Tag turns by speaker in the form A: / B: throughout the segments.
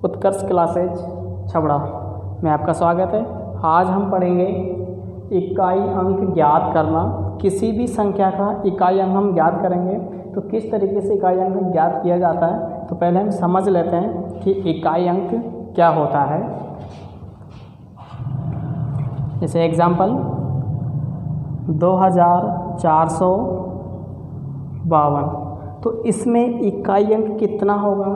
A: उत्कर्ष classes Chhabra में आपका स्वागत है। आज हम पढ़ेंगे इकाई अंक ज्ञात करना। किसी भी संख्या का इकाई अंक हम ज्ञात करेंगे तो किस तरीके से इकाई अंक ज्ञात किया जाता है। तो पहले हम समझ लेते हैं कि इकाई अंक क्या होता है। जैसे एग्जाम्पल 2452, तो इसमें इकाई अंक कितना होगा?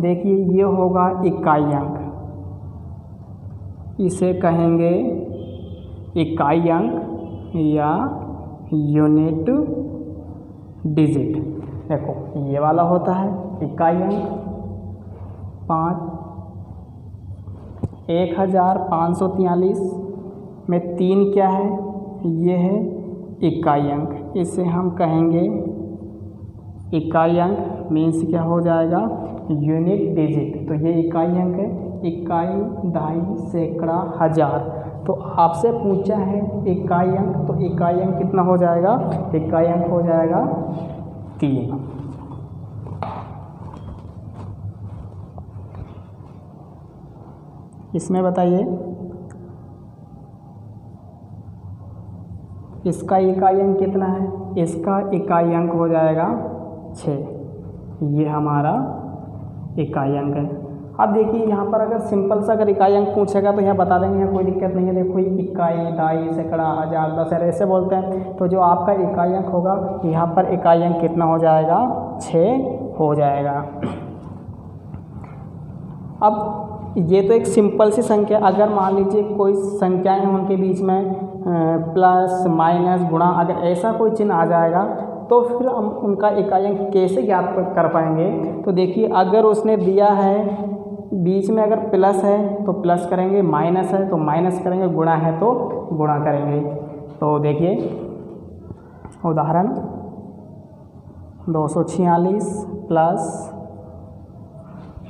A: देखिए ये होगा इकाई अंक, इसे कहेंगे इकाई अंक या यूनिट डिजिट। देखो ये वाला होता है इकाई अंक 1543 में 3 क्या है? ये है इकाई अंक, इसे हम कहेंगे इकाई अंक मीन्स क्या हो जाएगा? Unit digit. तो ये इकाई अंक है, इकाई, दहाई, सैकड़ा, हजार। तो आपसे पूछा है इकाई अंक, तो इकाई अंक कितना हो जाएगा? इकाई अंक हो जाएगा 3। इसमें बताइए इसका इकाई अंक कितना है? इसका इकाई अंक हो जाएगा 6। ये हमारा इकाई अंक है। अब देखिए यहाँ पर अगर सिंपल सा अगर इकाई अंक पूछेगा तो यहाँ बता देंगे, यहाँ कोई दिक्कत नहीं है। देखो इकाई, दहाई, सैकड़ा, हजार, 10 ऐसे बोलते हैं। तो जो आपका इकाई अंक होगा यहाँ पर इकाई अंक कितना हो जाएगा? 6 हो जाएगा। अब ये तो एक सिंपल सी संख्या। अगर मान लीजिए कोई संख्याएं हैं उनके बीच में प्लस माइनस गुणा, अगर ऐसा कोई चिन्ह आ जाएगा तो फिर हम उनका इकाई अंक कैसे ज्ञात कर पाएंगे? तो देखिए अगर उसने दिया है बीच में अगर प्लस है तो प्लस करेंगे, माइनस है तो माइनस करेंगे, गुणा है तो गुणा करेंगे। तो देखिए उदाहरण 246 प्लस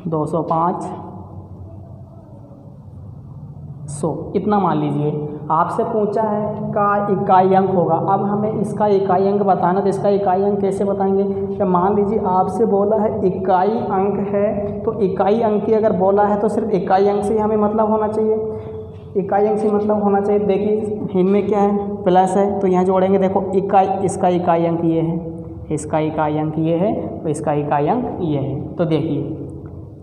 A: 205 100, इतना मान लीजिए। आपसे पूछा है का इकाई अंक होगा। अब हमें इसका इकाई अंक बताना, तो इसका इकाई अंक कैसे बताएंगे? कि मान लीजिए आपसे बोला है इकाई अंक है, तो इकाई अंक की अगर बोला है तो सिर्फ इकाई अंक से हमें मतलब होना चाहिए। इकाई अंक से मतलब होना चाहिए। देखिए इनमें क्या है? प्लस है तो यहाँ जोड़ेंगे। देखो इकाई, इसका इकाई अंक ये है, इसका इकाई अंक ये है, तो इसका इकाई अंक ये है। तो देखिए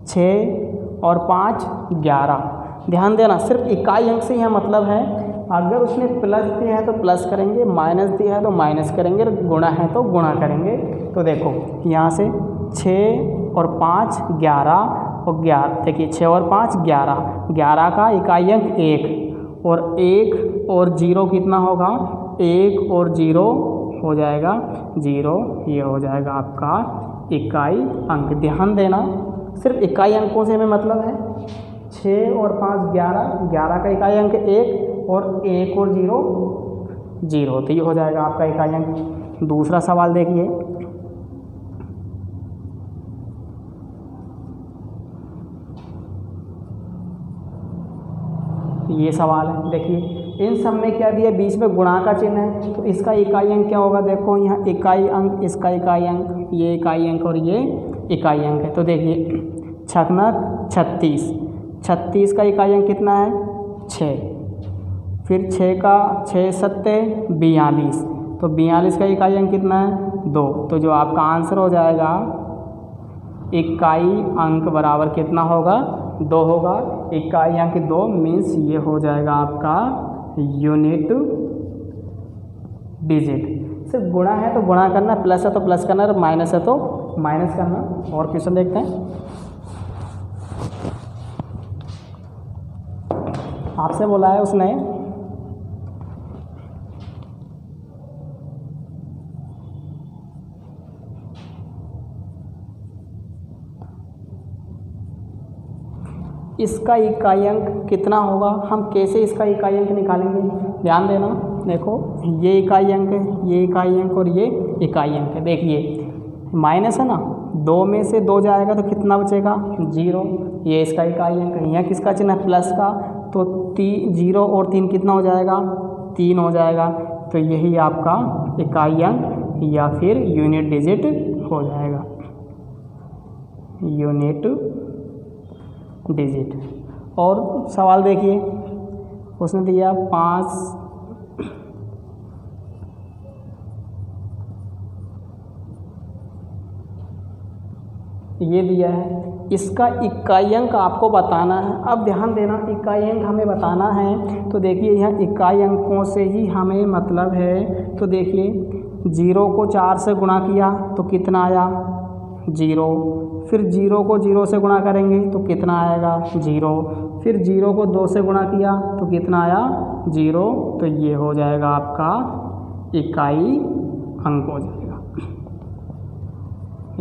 A: 6 और 5 11। ध्यान देना, सिर्फ इकाई अंक से यहाँ मतलब है। अगर उसने प्लस दिया है तो प्लस करेंगे, माइनस दिया है तो माइनस करेंगे, गुणा है तो गुणा करेंगे। तो देखो यहाँ से 6 और 5 11 और 11। देखिए 6 और 5 11, 11 का इकाई अंक 1 और 1 और 0 कितना होगा? 1 और 0 हो जाएगा 0। ये हो जाएगा आपका इकाई अंक। ध्यान देना, सिर्फ इकाई अंकों से हमें मतलब है। 6 और 5 11, 11 का इकाई अंक 1 और 1 और 0 0। तो ये हो जाएगा आपका इकाई अंक। दूसरा सवाल देखिए, ये सवाल है। देखिए इन सब में क्या दिया? बीच में गुणा का चिन्ह है, तो इसका इकाई अंक क्या होगा? देखो यहाँ इकाई अंक, इसका इकाई अंक, ये इकाई अंक और ये इकाई अंक है। तो देखिए 6 36, 36 का इकाई अंक कितना है? 6। फिर 6 का 6 7 42, तो 42 का इकाई अंक कितना है? 2। तो जो आपका आंसर हो जाएगा इकाई अंक बराबर कितना होगा? 2 होगा। इकाई अंक 2 मीन्स ये हो जाएगा आपका यूनिट डिजिट। सिर्फ गुणा है तो गुणा करना, प्लस है तो प्लस करना, और माइनस है तो माइनस करना। और क्वेश्चन देखते हैं। आपसे बोला है उसने इसका इकाई अंक कितना होगा? हम कैसे इसका इकाई अंक निकालेंगे? ध्यान देना, देखो ये इकाई अंक है, ये इकाई अंक और ये इकाई अंक है। देखिए माइनस है ना, 2 में से 2 जाएगा तो कितना बचेगा? 0। ये इसका इकाई अंक है। यहाँ किसका चिन्ह है? प्लस का, तो 0 और 3 कितना हो जाएगा? 3 हो जाएगा। तो यही आपका इकाई अंक या फिर यूनिट डिजिट हो जाएगा, यूनिट डिजिट। और सवाल देखिए, उसने दिया 5, ये दिया है, इसका इकाई अंक आपको बताना है। अब ध्यान देना, इकाई अंक हमें बताना है तो देखिए यहाँ इकाई अंकों से ही हमें मतलब है। तो देखिए 0 को 4 से गुणा किया तो कितना आया 0, फिर 0 को 0 से गुणा करेंगे तो कितना आएगा 0, फिर 0 को 2 से गुणा किया तो कितना आया 0। तो ये हो जाएगा आपका इकाई अंक हो जाएगा,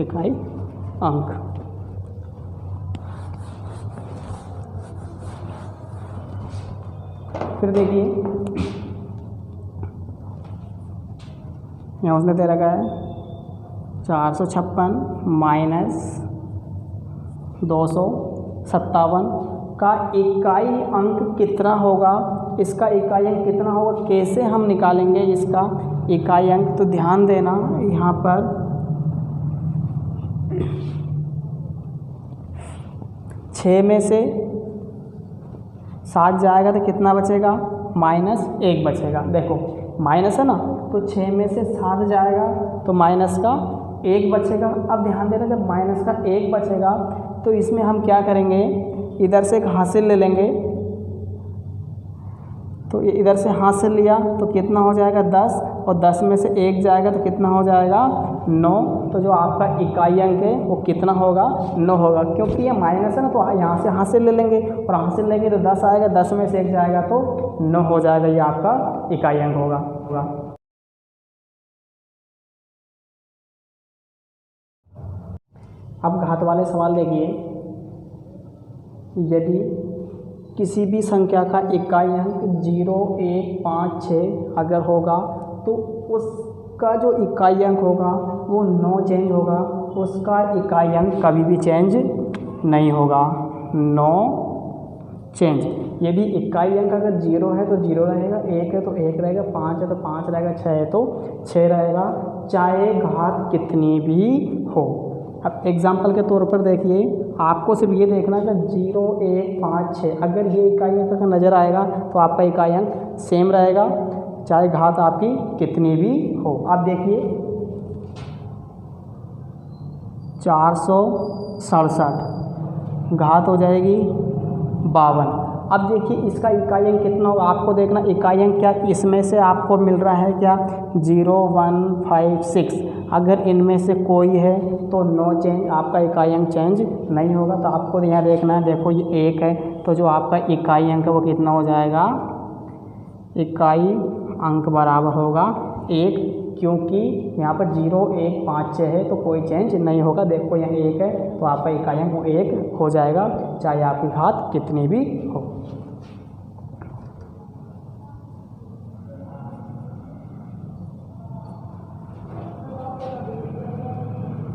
A: इकाई अंक। फिर देखिए यहाँ उसने दे रखा है 456 माइनस 257 का इकाई अंक कितना होगा, इसका इकाई अंक कितना होगा, कैसे हम निकालेंगे इसका इकाई अंक। तो ध्यान देना यहाँ पर 6 में से 7 जाएगा तो कितना बचेगा -1 बचेगा। देखो माइनस है ना, तो 6 में से 7 जाएगा तो माइनस का 1 बचेगा। अब ध्यान देना जब माइनस का 1 बचेगा तो इसमें हम क्या करेंगे, इधर से एक हासिल ले लेंगे। तो इधर से हासिल लिया तो कितना हो जाएगा 10, और 10 में से 1 जाएगा तो कितना हो जाएगा 9। तो जो आपका इकाई अंक है वो कितना होगा 9 होगा, क्योंकि ये माइनस है ना, तो यहाँ से हासिल ले लेंगे और हासिल लेंगे तो 10 आएगा, 10 में से 1 जाएगा तो 9 हो जाएगा, ये आपका इकाई अंक होगा। अब घात वाले सवाल देखिए, यदि किसी भी संख्या का इकाई अंक 0, 1, 5, 6 अगर होगा तो उसका जो इकाई अंक होगा वो 9 चेंज होगा, उसका इकाई अंक कभी भी चेंज नहीं होगा, 9 चेंज। यदि इकाई अंक अगर 0 है तो 0 रहेगा, 1 है तो 1 रहेगा, 5 है तो 5 रहेगा, 6 है तो 6 रहेगा, चाहे घात कितनी भी हो। अब एग्जाम्पल के तौर पर देखिए, आपको सिर्फ ये देखना है कि 0, 1, 5, 6 अगर ये इकाई अंक का नज़र आएगा तो आपका इकाई अंक सेम रहेगा, चाहे घात आपकी कितनी भी हो। अब देखिए 467 घात हो जाएगी 52। अब देखिए इसका इकाई अंक कितना होगा, आपको देखना इकाई अंक क्या इसमें से आपको मिल रहा है क्या 0, 1, 5, 6, अगर इनमें से कोई है तो 9 चेंज, आपका इकाई अंक चेंज नहीं होगा। तो आपको यहाँ देखना है, देखो ये 1 है तो जो आपका इकाई अंक है वो कितना हो जाएगा, इकाई अंक बराबर होगा 1, क्योंकि यहाँ पर 0, 1, 5, 6 है तो कोई चेंज नहीं होगा। देखो यहाँ 1 है तो आपका इकाई अंक वो 1 हो जाएगा, चाहे आपकी घात कितनी भी हो।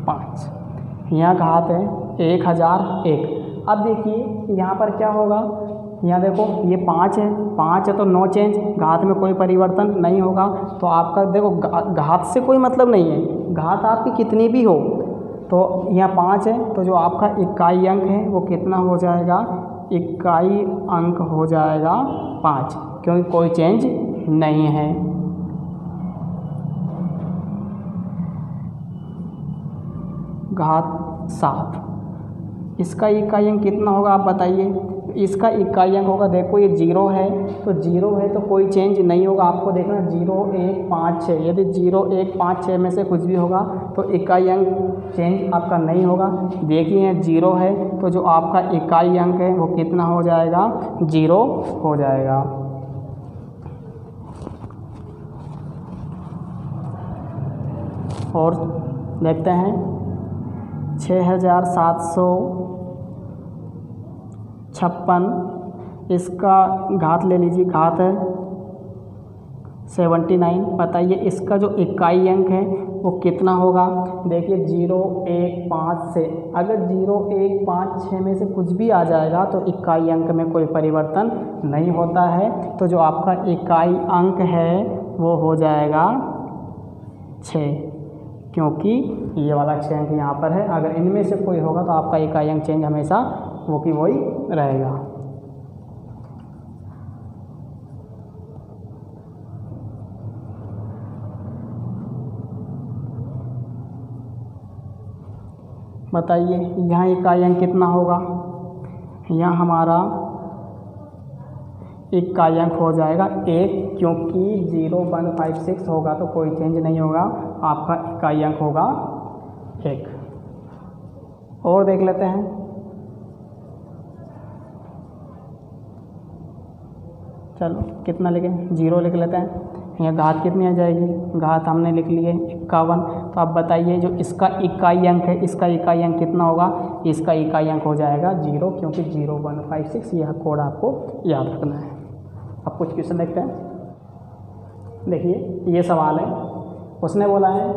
A: 5 यहाँ घात है 1001। अब देखिए यहाँ पर क्या होगा, यहाँ देखो ये 5 है तो 9 चेंज, घात में कोई परिवर्तन नहीं होगा। तो आपका देखो घात से कोई मतलब नहीं है, घात आपकी कितनी भी हो। तो यहाँ 5 है तो जो आपका इकाई अंक है वो कितना हो जाएगा, इकाई अंक हो जाएगा 5, क्योंकि कोई चेंज नहीं है। घात 7 इसका इकाई अंक कितना होगा आप बताइए। इसका इकाई अंक होगा, देखो ये 0 है तो 0 है तो कोई चेंज नहीं होगा। आपको देखना 0, 1, 5, 6, यदि 0, 1, 5, 6 में से कुछ भी होगा तो इकाई अंक चेंज आपका नहीं होगा। देखिए 0 है तो जो आपका इकाई अंक है वो कितना हो जाएगा, 0 हो जाएगा। और देखते हैं 6756, इसका घात ले लीजिए, घात है 79। बताइए इसका जो इकाई अंक है वो कितना होगा। देखिए 0, 1, 5 से अगर 0, 1, 5, 6 में से कुछ भी आ जाएगा तो इकाई अंक में कोई परिवर्तन नहीं होता है। तो जो आपका इकाई अंक है वो हो जाएगा 6, क्योंकि ये वाला 6 अंक यहाँ पर है। अगर इनमें से कोई होगा तो आपका इकाई अंक चेंज हमेशा वो कि वही रहेगा। बताइए यहाँ इकाई अंक कितना होगा। यहाँ हमारा इकाई अंक हो जाएगा 1, क्योंकि 0, 1, 5, 6 होगा तो कोई चेंज नहीं होगा, आपका इकाई अंक होगा 1। और देख लेते हैं। चलो कितना लिखें, 0 लिख लेते हैं। यहाँ घात कितनी आ जाएगी, घात हमने लिख लिए 51। तो आप बताइए जो इसका इकाई अंक है, इसका इकाई अंक कितना होगा। इसका इकाई अंक हो जाएगा 0, क्योंकि 0, 1, 5, 6 यह कोड आपको याद रखना है। अब कुछ क्वेश्चन देखते हैं। देखिए ये सवाल है, उसने बोला है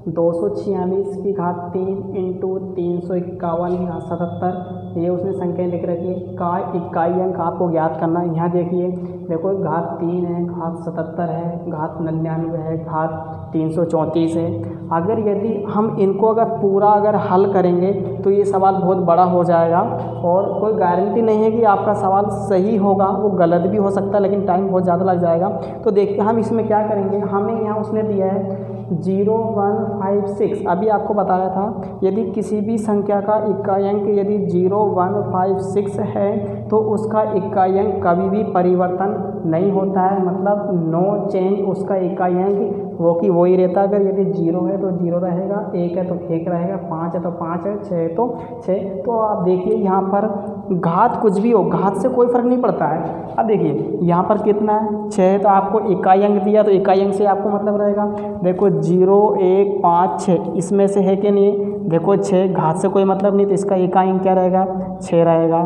A: 246 की घात 3 इंटू 351 या 77, ये उसने संख्या लिख रखी है। का इकाई अंक आपको ज्ञात करना है। यहाँ देखिए, देखो घात 3 है, घात 77 है, घात 99 है, घात 334 है। अगर यदि हम इनको अगर पूरा अगर हल करेंगे तो ये सवाल बहुत बड़ा हो जाएगा और कोई गारंटी नहीं है कि आपका सवाल सही होगा, वो गलत भी हो सकता है, लेकिन टाइम बहुत ज़्यादा लग जाएगा। तो देखिए हम इसमें क्या करेंगे, हमें यहाँ उसने दिया है 0, 1, 5, 6। अभी आपको बताया था यदि किसी भी संख्या का इकाई अंक यदि 0, 1, 5, 6 है तो उसका इकाई अंक कभी भी परिवर्तन नहीं होता है, मतलब नो चेंज। उसका इकाई अंक वो कि वही रहता है। अगर यदि 0 है तो 0 रहेगा, 1 है तो 1 रहेगा, 5 है तो 5 है, 6 है तो 6। तो आप देखिए यहाँ पर घात कुछ भी हो, घात से कोई फ़र्क नहीं पड़ता है। अब देखिए यहाँ पर कितना है, 6 है, तो आपको इकाई अंक दिया तो इकाई अंक से आपको मतलब रहेगा। देखो 0, 1, 5, 6 इसमें से है कि नहीं, देखो 6 घात से कोई मतलब नहीं, तो इसका इकाई अंक क्या रहेगा, 6 रहेगा।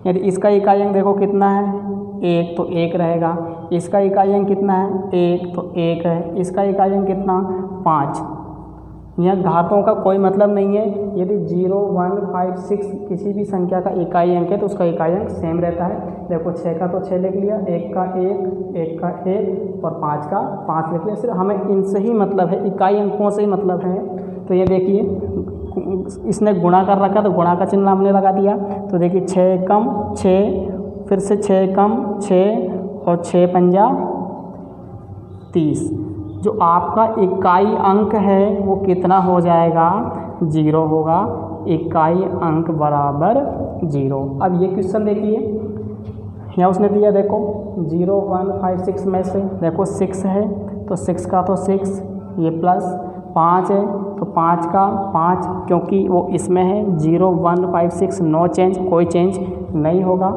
A: यदि इसका इकाई अंक देखो कितना है, 1, तो 1 रहेगा। इसका इकाई अंक कितना है, 1, तो 1 है। इसका इकाई अंक कितना, 5। यहाँ घातों का कोई मतलब नहीं है। यदि 0, 1, 5, 6 किसी भी संख्या का इकाई अंक है तो उसका इकाई अंक सेम रहता है। देखो 6 का तो 6 लिख लिया, 1 का 1, 1 का 1 और 5 का 5 लिख लिया। सिर्फ हमें इनसे ही मतलब है, इकाई अंकों से ही मतलब है। तो ये देखिए इसने गुणा कर रखा तो गुणा का चिन्ह हमने लगा दिया। तो देखिए 6 कम 6, फिर से 6 कम 6 और 6 पंजा 30। जो आपका इकाई अंक है वो कितना हो जाएगा, 0 होगा। इकाई अंक बराबर 0। अब ये क्वेश्चन देखिए, यहाँ उसने दिया देखो 0, 1, 5, 6 में से देखो 6 है तो 6 का तो 6, ये प्लस 5 है तो 5 का 5, क्योंकि वो इसमें है 0, 1, 5, 6 नो चेंज, कोई चेंज नहीं होगा।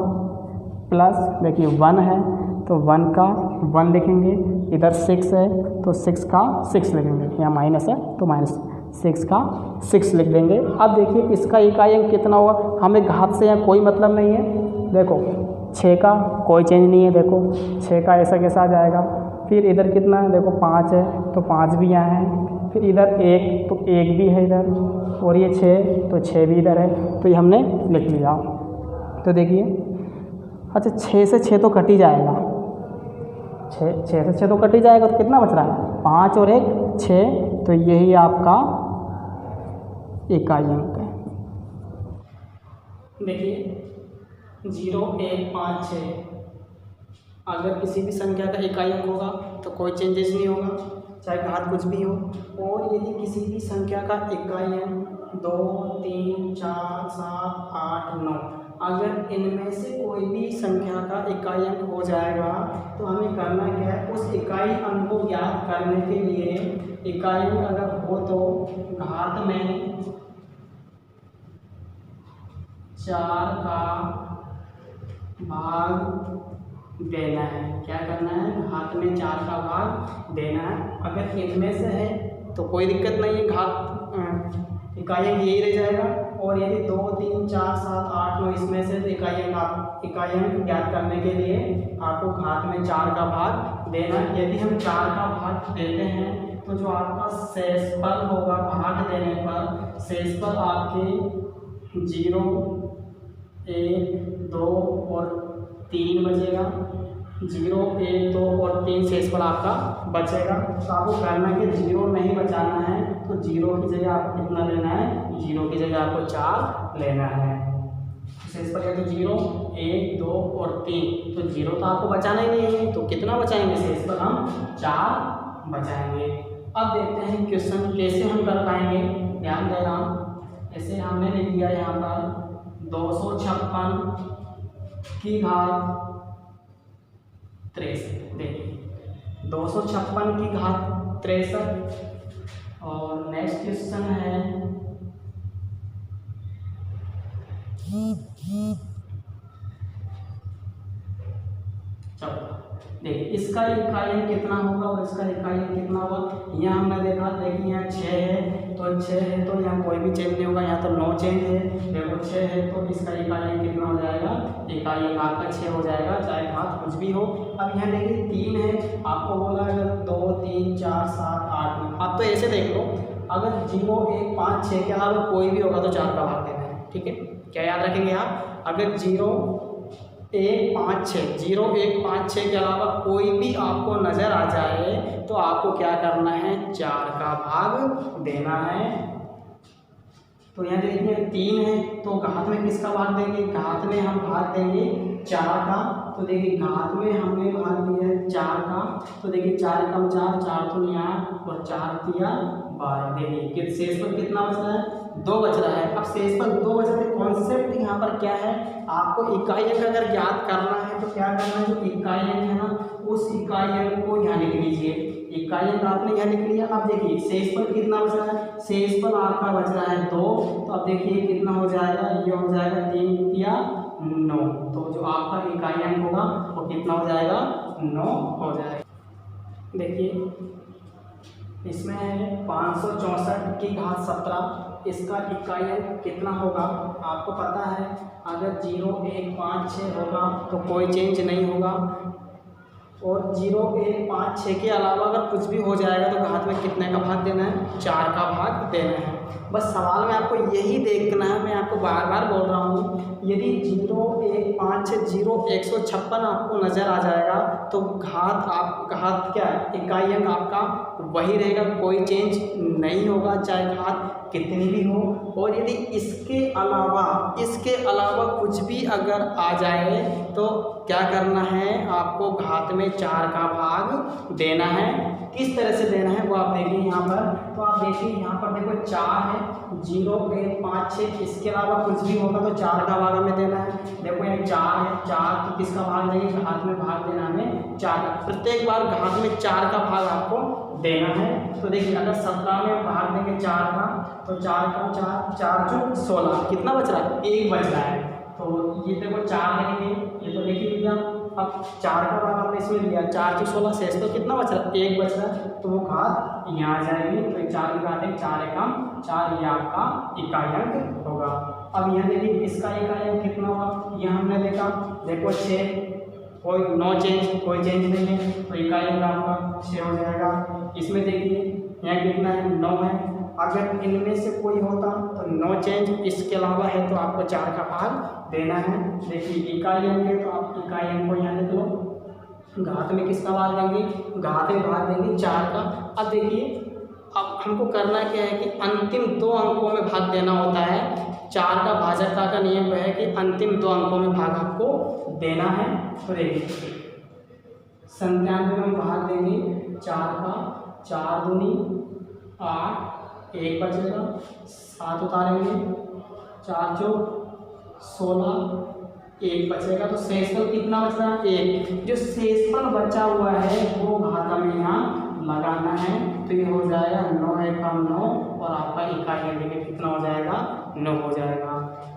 A: प्लस देखिए 1 है तो 1 का 1 लिखेंगे, इधर 6 है तो 6 का 6 लिखेंगे, यहाँ माइनस है तो माइनस 6 का 6 लिख देंगे। अब देखिए इसका इकाई अंक कितना होगा, हमें घात से यहाँ कोई मतलब नहीं है। देखो 6 का कोई चेंज नहीं है, देखो 6 का ऐसा कैसा आ जाएगा। फिर इधर कितना है, देखो 5 है तो 5 भी यहाँ है। फिर इधर 1 तो 1 भी है इधर, और ये 6 तो 6 भी इधर है, तो ये हमने लिख लिया। तो देखिए अच्छा 6 से 6 तो कट ही जाएगा, 6 से 6 तो कट ही जाएगा, तो कितना बच रहा है, 5 और 1 6। तो यही आपका इकाई अंक है। देखिए 0, 1, 5, 6 अगर किसी भी संख्या का इकाई अंक होगा तो कोई चेंजेस नहीं होगा, चाहे घात कुछ भी हो। और यदि किसी भी संख्या का इकाई अंक 2, 3, 4, 7, 8, 9, अगर इनमें से कोई भी संख्या का इकाई अंक हो जाएगा तो हमें करना क्या है, उस इकाई अंक को ज्ञात करने के लिए इकाई अंक अगर हो तो घात में 4 का भाग देना है। क्या करना है, घात में 4 का भाग देना है। अगर इनमें से है तो कोई दिक्कत नहीं है, घात इकाई अंक यही रह जाएगा। और यदि 2, 3, 4, 7, 8, 9 इसमें से इकाई अंक ज्ञात करने के लिए आपको घात में 4 का भाग देना है। यदि हम 4 का भाग देते हैं तो जो आपका शेषफल होगा भाग देने पर, शेषफल आपके 0, 1, 2 और 3 बचेगा। 0, 1, 2 और 3 शेषफल आपका बचेगा। तो आपको करना है कि 0 नहीं बचाना है, तो 0 की जगह आपको कितना लेना है, 0 की जगह आपको 4 लेना है। शेषफल या तो 0, 1, 2 और 3, तो 0 तो आपको बचाना ही नहीं है, तो कितना बचाएंगे शेषफल हम 4 बचाएंगे। अब देखते हैं क्वेश्चन कैसे हम कर पाएंगे। ध्यान देना, ऐसे हमने लिख दिया यहाँ पर 256 की घात 63, देखिए 256 की घात 63। और नेक्स्ट क्वेश्चन है चलो देखिए इसका इकाई कितना होगा और इसका इकाई कितना होगा। यहाँ हमने देखा, देखिए यहाँ 6 है तो 6 है तो यहाँ कोई भी चेंज नहीं होगा, यहाँ तो 9 चेंज है। देखो 6 है तो इसका इकाई कितना हो जाएगा, इकाई घात का 6 हो जाएगा, चाहे घात कुछ भी हो। अब यहाँ देखिए 3 है, आपको बोला अगर 2, 3, 4, 7, 8 में, आप तो ऐसे देख लो, अगर 0, 1, 5, 6 के अलावा कोई भी होगा तो 4 का भाग देना है। ठीक है, क्या याद रखेंगे आप, अगर 0, 1, 5, 6, 0, 1, 5, 6 के अलावा कोई भी आपको नज़र आ जाए तो आपको क्या करना है, 4 का भाग देना है। तो यहाँ देखिए 3 है तो घात में किसका भाग देंगे, घात में हम भाग देंगे 4 का। तो देखिए घात में हमने भाग दिया है 4 का, तो देखिए 4 कम 4, 4 तो नहीं आया और 4 तिया 12। देखिए शेषफल कितना बच रहा है, 2 बच रहा है। अब शेषफल 2 बच रहे, कॉन्सेप्ट यहाँ पर क्या है, आपको इकाई अंक अगर ज्ञात करना है तो क्या करना है, जो इकाई अंक है ना उस इकाई अंक को यहाँ लिख लीजिए। इकाई अंक आपने यहाँ लिख लिया। अब देखिए शेषफल कितना बच रहा है, शेषफल आपका बच रहा है 2, तो अब देखिए कितना हो जाएगा, ये हो जाएगा 3 या 9, तो जो आपका इकाई अंक होगा वो कितना हो जाएगा, 9 हो जाएगा। देखिए इसमें है 564 की घात 17, इसका इकाई अंक कितना होगा आपको पता है, अगर 0, 1, 5, 6 होगा तो कोई चेंज नहीं होगा, और 0, 1, 5, 6 के अलावा अगर कुछ भी हो जाएगा तो घात में कितने का भाग देना है, 4 का भाग देना है। बस सवाल में आपको यही देखना है, मैं आपको बार बार बोल रहा हूँ, यदि 0, 1, 5, 6, 0, 156 आपको नज़र आ जाएगा तो घात क्या है, इकाई अंक आपका वही रहेगा, कोई चेंज नहीं होगा चाहे घात कितनी भी हो। और यदि इसके अलावा कुछ भी अगर आ जाए तो क्या करना है, आपको घात में 4 का भाग देना है। किस तरह से देना है वो आप देखिए यहाँ पर, तो आप देखिए यहाँ पर देखो 4 है, 0, 1, 5, 6, इसके अलावा कुछ भी होगा तो 4 का भाग हमें देना है। देखो यहाँ 4 है, 4 तो किसका भाग देंगे, घात में भाग देना हमें 4 का, प्रत्येक बार घात में 4 का भाग आपको देना है। तो देखिए अगर 17 में भाग देंगे 4 का, तो 4 का 4, 4 जो 16, कितना बच रहा है, 1 बच रहा है। तो ये देखो 4 लेंगे, ये तो लिख ही लिया। अब 4 का भाग आपने इसमें लिया, 4 की 16 शेष तो कितना बच रहा है, 1 बच रहा है, तो वो घात यहाँ आ जाएगी। तो 4 की घात है 4 एकम 4, ये आपका इकाई अंक होगा। अब यहाँ देखिए इसका इकाई अंक कितना होगा, यहाँ हमने देखा, देखो 6, कोई नो चेंज, कोई चेंज नहीं है, तो इकाई अंक आपका 6 हो जाएगा। इसमें देखिए यहाँ कितना है, 9 है, अगर इनमें से कोई होता तो नो चेंज, इसके अलावा है तो आपको 4 का भाग देना है। देखिए इकाई अंक है तो आप इकाई अंक को यहाँ लिख लो, घात में किसका भाग देंगे, घात में भाग देंगे 4 का। अब देखिए अब हमको करना क्या है कि अंतिम 2 अंकों में भाग देना होता है। 4 का भाजकता का नियम वह है कि अंतिम 2 अंकों में भाग आपको देना है। तो देखिए 97 में भाग देंगे 4 का, 4 दूनी 8, 1 बचेगा, 7 उतारेंगे, 4 जो 16, 1 बचेगा, तो शेषफल कितना बच रहा है, 1। जो शेषफल बचा हुआ है वो घात हमें यहाँ लगाना है, तो ये हो जाएगा 9 एकम 9, और आपका इकाई अंक देखिए कितना हो जाएगा, 9 हो जाएगा।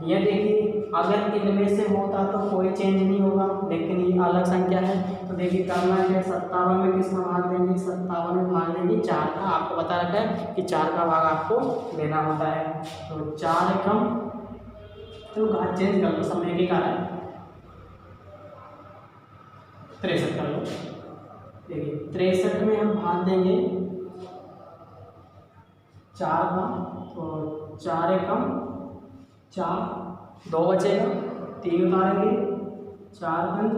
A: ये देखिए अगर इनमें से होता तो कोई चेंज नहीं होगा, लेकिन ये अलग संख्या है, तो देखिए करना है 57 में किसका भाग देंगे, 57 में भाग देंगे 4 का। आपको बता रखा है कि 4 का भाग आपको लेना होता है। तो 4 एकम, तो घात चेंज कर लो, समय के कारण 63 कर लो। देखिए 63 में हम भाग देंगे 4 का, तो 4 एकम 4, 2 बचेगा, 3 उतारेंगे, 4 पंच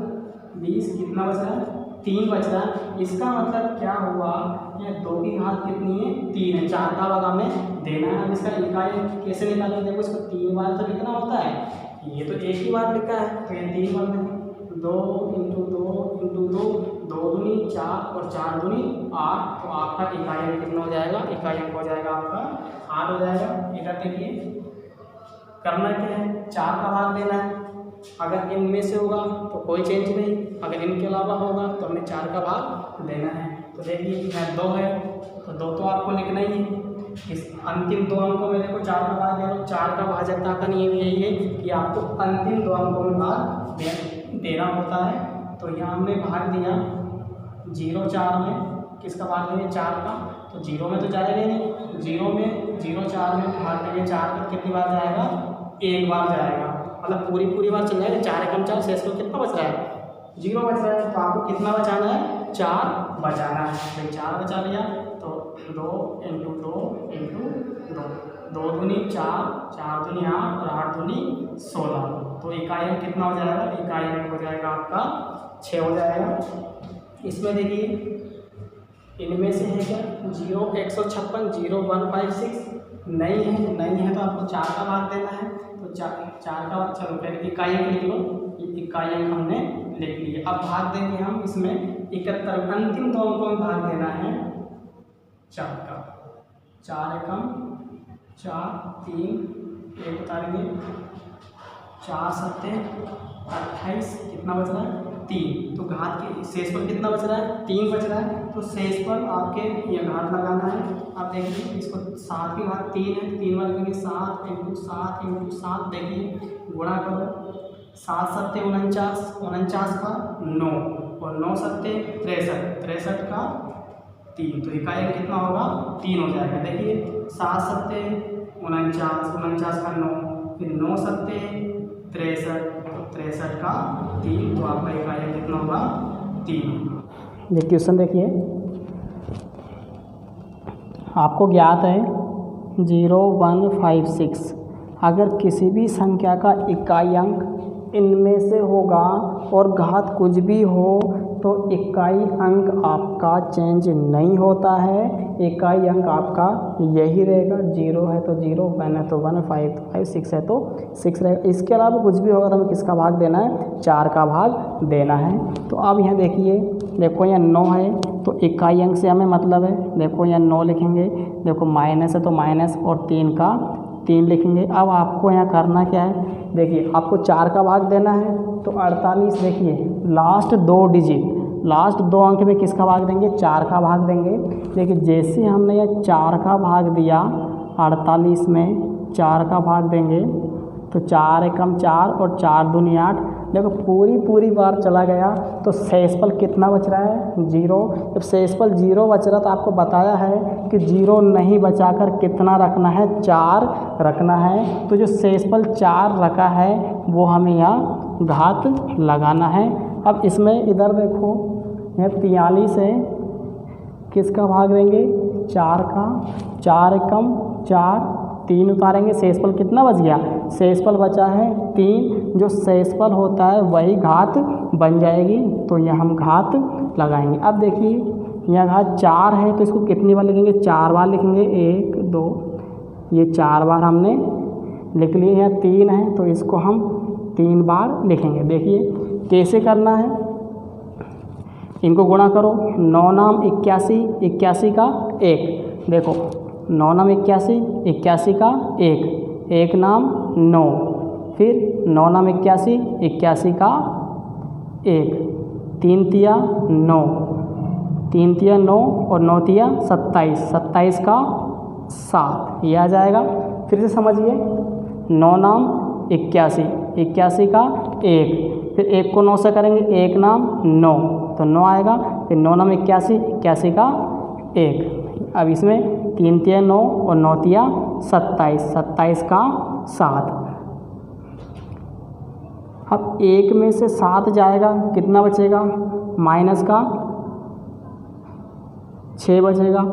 A: 20, कितना बच रहा है, 3 बच रहा है। इसका मतलब क्या हुआ, ये 2 की घात कितनी है, 3 है, 4 का भाग हमें देना है। अब इसका इकाई कैसे निकालेंगे, देखो इसको 3 बार तो कितना होता है, ये तो एक ही बार लिखा है तो ये 3 बार है। 2 इंटू 2 इंटू 2, 2 दूनी 4 और 4 दूनी 8। तो आपका इकाई अंक कितना हो जाएगा? इकाई अंक हो जाएगा आपका 8 हो जाएगा। इधर देखिए करना क्या है, 4 का भाग देना है। अगर इनमें से होगा तो कोई चेंज नहीं, अगर इनके अलावा होगा तो हमें 4 का भाग देना है। तो देखिए यहाँ 2 है तो 2 तो आपको लिखना ही है। इस अंतिम 2 अंकों में देखो 4 का भाग दे रहा हूँ। 4 का भाजकता का नियम यही है कि आपको अंतिम 2 अंकों में भाग देना होता है। तो यहाँ हमने भाग दिया 0 4 में, किसका भाग देंगे? 4 का। तो 0 में तो जाएगा नहीं, 0 4 में भाग देंगे 4 का। कितनी बार जाएगा? 1 बार जाएगा, मतलब पूरी बार चल जाएगा। 4 एकम 4, शेष में कितना बच रहा है? 0 बच रहा है। तो आपको कितना बचाना है? 4 बचाना है। भाई 4 बचा लिया तो 2 इंटू 2 इंटू 2, 2 दूनी 4, 4 दूनी 8 और 8 दूनी 16। तो इकाई अंक कितना हो जाएगा? इकाई अंक हो जाएगा आपका 6 हो जाएगा। इसमें देखिए इनमें से है क्या? 0 156, 0 156 नहीं है तो आपको 4 का भाग देना है। तो 4 का, चलो पहले इकाई अंक लिख लो। इकाई अंक हमने लिख लिया। अब भाग देंगे हम इसमें 71, अंतिम 2 अंकों में भाग देना है 4 का। 4 एकम 4, 3 1 उतारेंगे, 4 सत्ते 28, कितना बच रहा है? 3। तो घात के शेषफल कितना बच रहा है? 3 बच रहा है। तो शेषफल आपके ये घात लगाना है। अब देखिए इसको 7 की घात 3 है, 3 बार करेंगे 7 इंटू 7 इंटू 7। देखिए गुणा करो, 7 सत्ते 49, 49 का 9 और 9 सत्ते 63, 63 का 3। तो इकाई अंक कितना होगा? 3 हो जाएगा। देखिए 7 सत्ते 49, 49 का 9, फिर 9 सत्ते 63, तो 63 का 3। तो आपका इकाई अंक कितना होगा? 3। ये क्वेश्चन देखिए, आपको ज्ञात है 0 1 5 6 अगर किसी भी संख्या का इकाई अंक इनमें से होगा और घात कुछ भी हो तो इकाई अंक आपका चेंज नहीं होता है। इकाई अंक आपका यही रहेगा। 0 है तो 0, 1 है तो 1, 5 तो 5, 6 है तो 6 रहेगा। इसके अलावा कुछ भी होगा तो हमें किसका भाग देना है? 4 का भाग देना है। तो अब यहाँ देखिए, देखो यहाँ 9 है तो इकाई अंक से हमें मतलब है। देखो यहाँ 9 लिखेंगे, देखो माइनस है तो माइनस और 3 का 3 लिखेंगे। अब आपको यहाँ करना क्या है? देखिए आपको 4 का भाग देना है तो 48। देखिए लास्ट 2 डिजिट, लास्ट 2 अंक में किसका भाग देंगे? 4 का भाग देंगे। देखिए जैसे हमने ये 4 का भाग दिया 48 में 4 का भाग देंगे तो 4 एकम 4 और 4 दूनी 8। देखो पूरी बार चला गया तो शेषफल कितना बच रहा है? 0। जब शेषफल 0 बच रहा तो आपको बताया है कि 0 नहीं बचाकर कितना रखना है? 4 रखना है। तो जो शेषफल 4 रखा है वो हमें यहाँ घात लगाना है। अब इसमें इधर देखो यह 43 है, किसका भाग देंगे? 4 का। 4 एकम 4, 3 उतारेंगे, शेषफल कितना बच गया? शेषफल बचा है 3। जो शेषफल होता है वही घात बन जाएगी। तो यहाँ हम घात लगाएंगे। अब देखिए यहाँ घात 4 है तो इसको कितनी बार लिखेंगे? 4 बार लिखेंगे। 1 2, ये 4 बार हमने लिख लिए। यहाँ 3 है तो इसको हम 3 बार लिखेंगे। देखिए कैसे करना है, इनको गुणा करो। 9 नाम 81, 81 का 1। देखो 9 नाम 81, 81 का 1, 1 नाम 9, फिर 9 नाम 81, 81 का 1, 3 तिया 9, 3 तिया 9 और 9 तिया 27, 27 का 7, ये आ जाएगा। फिर से समझिए 9 नाम 81, 81 का 1, फिर 1 को 9 से करेंगे, 1 नाम 9 तो 9 आएगा। फिर 9 नाम 81, 81 का 1। अब इसमें 3 तिया 9 और 9 तिया 27, 27 का 7। अब 1 में से 7 जाएगा, कितना बचेगा? माइनस का 6 बचेगा।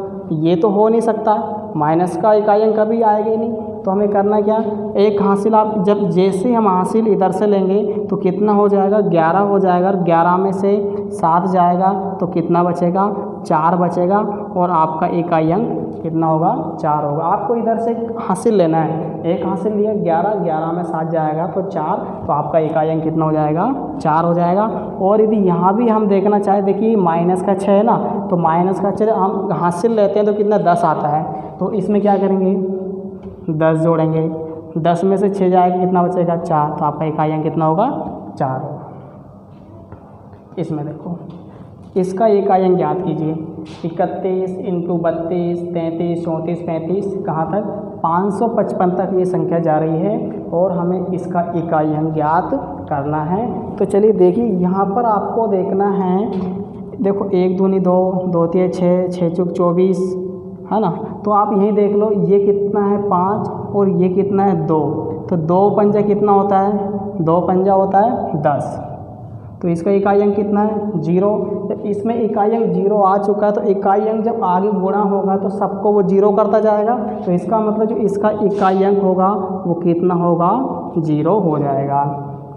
A: ये तो हो नहीं सकता, माइनस का इकाई अंक कभी आएगा ही नहीं। तो हमें करना क्या? एक हासिल आप जब जैसे हम हासिल इधर से लेंगे तो कितना हो जाएगा? 11 हो जाएगा। 11 में से 7 जाएगा तो कितना बचेगा? 4 बचेगा और आपका इकाई अंक कितना होगा 4 होगा। आपको इधर से हासिल लेना है, एक हासिल लिया 11, 11 में 7 जाएगा तो 4, तो आपका इकाई अंक कितना हो जाएगा 4 हो जाएगा। और यदि यहाँ भी हम देखना चाहे, देखिए माइनस का 6 है ना, तो माइनस का 6 हम हासिल लेते हैं तो कितना 10 आता है, तो इसमें क्या करेंगे 10 जोड़ेंगे, 10 में से 6 जाएगा कितना बचेगा 4, तो आपका इकाई अंक कितना होगा 4। इसमें देखो इसका इकाई अंक ज्ञात कीजिए, 31 इंटू 32, 33, 34, 35, कहाँ तक 555 तक ये संख्या जा रही है और हमें इसका इकाई अंक ज्ञात करना है। तो चलिए देखिए यहाँ पर आपको देखना है, देखो 1 दूनी 2, 2 तिया 6, 6 चौक 24 है ना, तो आप यहीं देख लो ये कितना है 5 और ये कितना है 2, तो 2 पंजा कितना होता है, 2 पंजा होता है 10, तो इसका इकाई अंक कितना है 0। जब इसमें इकाई अंक 0 आ चुका है तो इकाई अंक जब आगे गुणा होगा तो सबको वो 0 करता जाएगा, तो इसका मतलब जो इसका इकाई अंक होगा वो कितना होगा 0 हो जाएगा।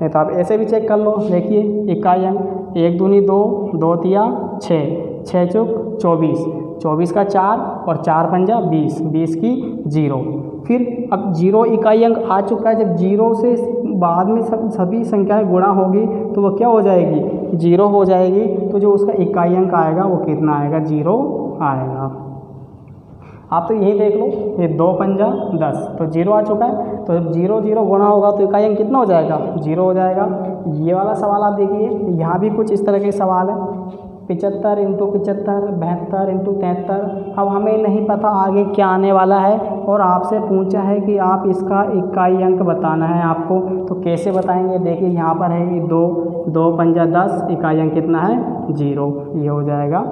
A: नहीं तो आप ऐसे भी चेक कर लो, देखिए इकाई अंक 1 दूनी 2, 2 तिया 6, 6 चौक 24, 24 का 4 और 4 पंजा 20, 20 की 0। फिर अब 0 इकाई अंक आ चुका है, जब 0 से बाद में सभी संख्याएं गुणा होगी तो वो क्या हो जाएगी 0 हो जाएगी, तो जो उसका इकाई अंक आएगा वो कितना आएगा 0 आएगा। आप तो यही देख लो, ये 2 पंजा 10, तो 0 आ चुका है, तो जब 0 0 गुणा होगा तो इकाई अंक कितना हो जाएगा 0 हो जाएगा। ये वाला सवाल आप देखिए, यहाँ भी कुछ इस तरह के सवाल है, 75 इंटू 75, 72 इंटू 73। अब हमें नहीं पता आगे क्या आने वाला है और आपसे पूछा है कि आप इसका इकाई अंक बताना है आपको, तो कैसे बताएंगे, देखिए यहाँ पर है ये 2, 2 पंजा 10, इकाई अंक कितना है 0, ये हो जाएगा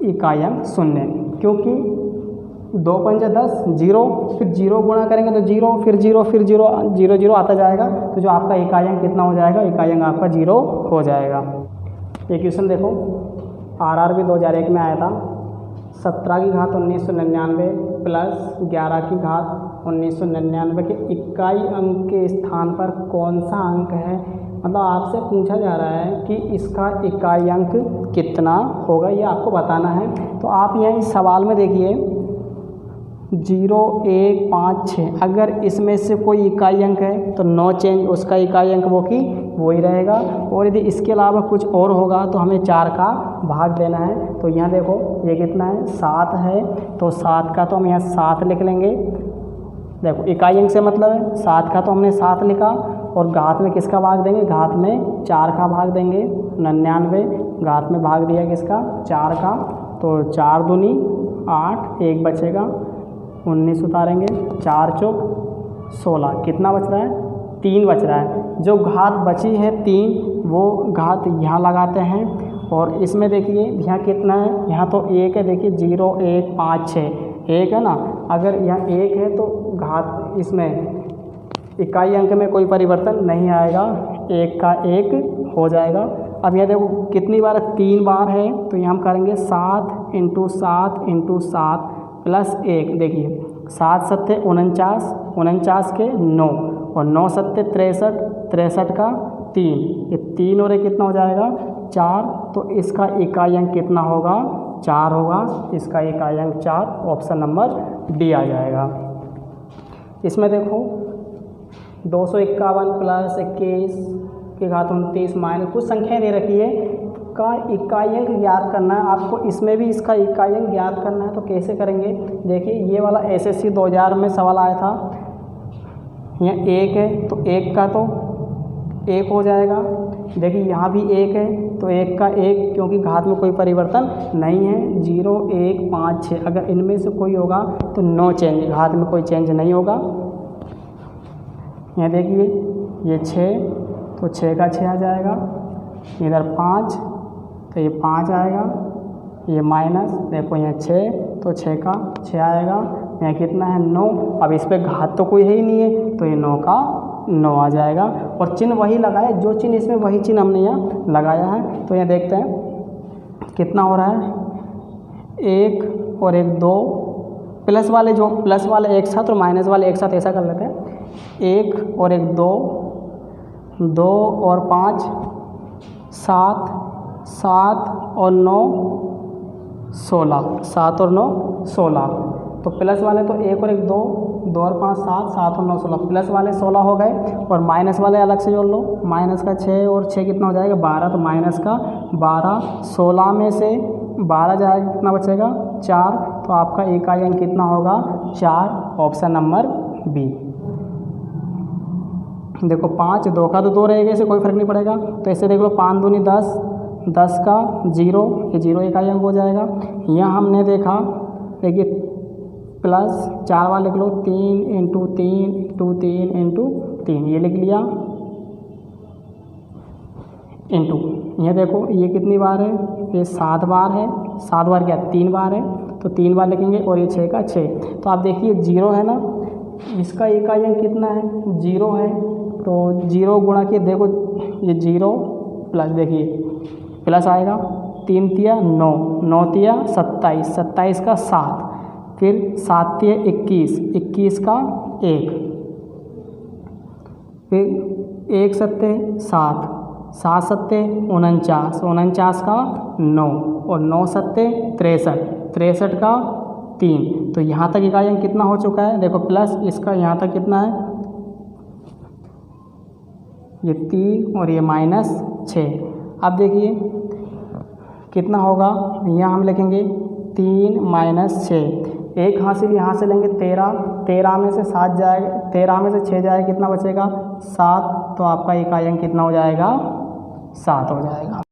A: इकाई अंक 0, क्योंकि 2 पंजा 10 0, फिर 0 गुणा करेंगे तो 0, फिर 0, फिर 0, 0 0 आता जाएगा, तो जो आपका इकाई अंक कितना हो जाएगा, इकाई अंक आपका 0 हो जाएगा। ये क्वेश्चन देखो RRB 2001 में आया था, 17 की घात 1999 प्लस 11 की घात 1999 के इकाई अंक के स्थान पर कौन सा अंक है, मतलब आपसे पूछा जा रहा है कि इसका इकाई अंक कितना होगा, ये आपको बताना है। तो आप यहाँ इस सवाल में देखिए 0 1 5 6, अगर इसमें से कोई इकाई अंक है तो नो चेंज, उसका इकाई अंक वो ही रहेगा, और यदि इसके अलावा कुछ और होगा तो हमें 4 का भाग देना है। तो यहाँ देखो ये कितना है 7 है, तो 7 का तो हम यहाँ 7 लिख लेंगे, देखो इकाई अंक से मतलब है 7 का तो हमने 7 लिखा, और घात में किसका भाग देंगे, घात में 4 का भाग देंगे, 99 घात में भाग दिया किसका 4 का, तो 4 दूनी 8, 1 बचेगा, 19 उतारेंगे, 4 चौक 16, कितना बच रहा है 3 बच रहा है। जो घात बची है 3 वो घात यहाँ लगाते हैं, और इसमें देखिए यहाँ कितना है, यहाँ तो 1 है, देखिए 0 1 5 6 1 है ना, अगर यहाँ 1 है तो घात इसमें इकाई अंक में कोई परिवर्तन नहीं आएगा, 1 का 1 हो जाएगा। अब यहाँ देखो कितनी बार 3 बार है, तो यहाँ हम करेंगे 7 इंटू 7 इंटू 7 प्लस 1, देखिए 7 सत्ते 49, 49 के 9 और 9 सत्ते 63, 63 का 3, ये 3 और 1 कितना हो जाएगा 4, तो इसका इकाई अंक कितना होगा 4 होगा, इसका इकाई अंक 4, ऑप्शन नंबर डी आ जाएगा। इसमें देखो 251 प्लस 21 की घात 29 माइनस कुछ संख्याएँ दे रखी है, का इकाई अंक ज्ञात करना है आपको, इसमें भी इसका इकाई अंक ज्ञात करना है। तो कैसे करेंगे, देखिए ये वाला SSC 2000 में सवाल आया था, यहाँ 1 है तो 1 का तो 1 हो जाएगा, देखिए यहाँ भी 1 है तो 1 का 1, क्योंकि घात में कोई परिवर्तन नहीं है, 0 1 5 6, अगर इनमें से कोई होगा तो नो चेंज, घात में कोई चेंज नहीं होगा। यहाँ देखिए ये 6 तो 6 का 6 आ जाएगा, इधर 5 तो ये 5 आएगा, ये माइनस देखो यहाँ 6 तो 6 का 6 आएगा, यहाँ कितना है 9, अब इस पर घात तो कोई है ही नहीं है, तो ये 9 का 9 आ जाएगा, और चिन्ह वही लगाए, जो चिन्ह इसमें वही चिन्ह हमने यहाँ लगाया है। तो यहाँ देखते हैं कितना हो रहा है, 1 और 1 2, प्लस वाले जो प्लस वाले एक साथ और माइनस वाले एक साथ, ऐसा कर लेते हैं, 1 और 1 2, 2 और 5 7, 7 और 9 16, 7 और 9 16। तो प्लस वाले तो 1 और 1 2, 2 और 5 7, 7 और 9 16। प्लस वाले 16 हो गए और माइनस वाले अलग से जोड़ लो। माइनस का 6 और 6 कितना हो जाएगा 12, तो माइनस का 12। 16 में से 12 जाएगा कितना बचेगा 4, तो आपका इकाई अंक कितना होगा 4, ऑप्शन नंबर बी। देखो 5, 2 का तो 2 रहेगा, इसे कोई फर्क नहीं पड़ेगा। तो ऐसे देख लो 5 दूनी 10, 10 का 0, ये 0 इकाई अंक हो जाएगा। यहाँ हमने देखा देखिए प्लस 4 वाले लिख लो 3 इंटू 3 इंटू 3 इंटू 3, ये लिख लिया इंटू। ये देखो ये कितनी बार है, ये 7 बार है। 7 बार क्या 3 बार है, तो 3 बार लिखेंगे और ये 6 का 6। तो आप देखिए 0 है ना, इसका इकाई अंक कितना है 0 है, तो 0 गुणा के देखो ये 0 प्लस देखिए प्लस आएगा 3 तिया 9, 9 तिया 27, 27 का 7, फिर 7 तिया 21, 21 का 1, फिर 1 सत्ते 7, 7 सत्ते 49, 49 का 9 और 9 सत्ते 63, 63 का 3। तो यहाँ तक इकाई अंक कितना हो चुका है, देखो प्लस इसका यहाँ तक कितना है, ये 3 और ये माइनस 6। अब देखिए कितना होगा, यहाँ हम लिखेंगे 3 माइनस 6, एक हासिल यहाँ से लेंगे 13, 13 में से 7 जाएगा, 13 में से 6 जाएगा कितना बचेगा 7, तो आपका इकाई अंक कितना हो जाएगा 7 हो जाएगा।